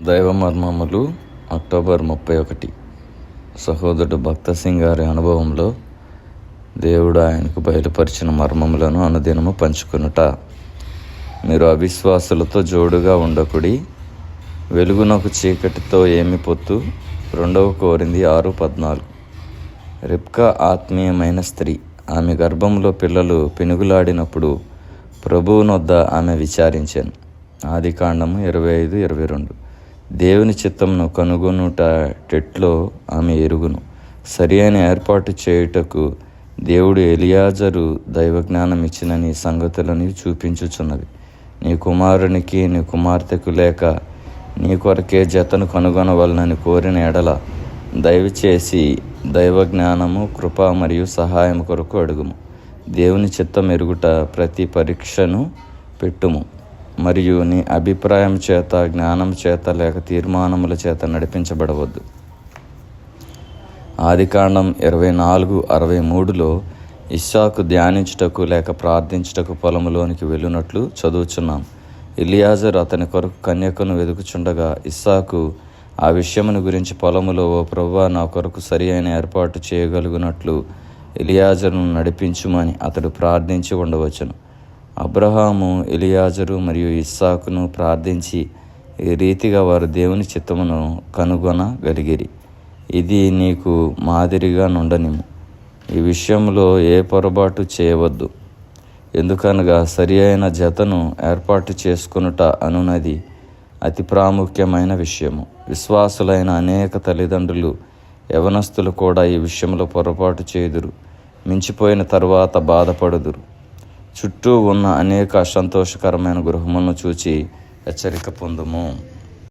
దైవమర్మములు October 31. సహోదరుడు భక్త సింగ్ గారి అనుభవంలో దేవుడు ఆయనకు బయలుపరిచిన మర్మములను అనుదినము పంచుకొనుట. మీరు అవిశ్వాసులతో జోడుగా ఉండకుడి, వెలుగునకు చీకటితో ఏమి పొత్తు. 2 కొరింథీ 6:14. రిబ్కా ఆత్మీయమైన స్త్రీ. ఆమె గర్భంలో పిల్లలు పెనుగులాడినప్పుడు ప్రభువునొద్ద ఆమె విచారించాను. ఆదికాండము 25:22. దేవుని చిత్తమును కనుగొనుటెట్లో ఆమె ఎరుగును. సరి అయిన ఏర్పాటు చేయుటకు దేవుడు ఎలియాజరు దైవజ్ఞానం ఇచ్చినని సంగతులని చూపించుచున్నది. నీ కుమారునికి నీ కుమార్తెకు లేక నీ కొరకే జతను కనుగొనవలనని కోరిన ఎడల దయచేసి దైవజ్ఞానము, కృప మరియు సహాయం కొరకు అడుగుము. దేవుని చిత్తం ఎరుగుట ప్రతి పరీక్షను పెట్టుము, మరియు నీ అభిప్రాయం చేత, జ్ఞానం చేత లేక తీర్మానముల చేత నడిపించబడవద్దు. ఆదికాండం 24:63లో ఇస్సాకు ధ్యానించుటకు లేక ప్రార్థించుటకు పొలములోనికి వెళ్ళినట్లు చదువుచున్నాం. ఎలియాజరు అతని కొరకు కన్యకను వెదుకుచుండగా ఇస్సాకు ఆ విషయమును గురించి పొలములో, ఓ ప్రభువా, నా కొరకు సరి అయిన ఏర్పాటు చేయగలుగునట్లు ఎలియాజరును నడిపించుమని అతడు ప్రార్థించి ఉండవచ్చును. అబ్రహాము, ఎలియాజరు మరియు ఇస్సాకును ప్రార్థించి ఈ రీతిగా వారు దేవుని చిత్తమును కనుగొనగలిగిరి. ఇది నీకు మాదిరిగా నుండనిము. ఈ విషయంలో ఏ పొరపాటు చేయవద్దు. ఎందుకనగా సరి అయిన జతను ఏర్పాటు చేసుకొనుట అనున్నది అతి ప్రాముఖ్యమైన విషయము. విశ్వాసులైన అనేక తల్లిదండ్రులు, యవనస్తులు కూడా ఈ విషయంలో పొరపాటు చేయుదురు. మించిపోయిన తరువాత బాధపడుదురు. చుట్టూ ఉన్న అనేక అసంతోషకరమైన గృహములను చూచి హెచ్చరిక పొందుము.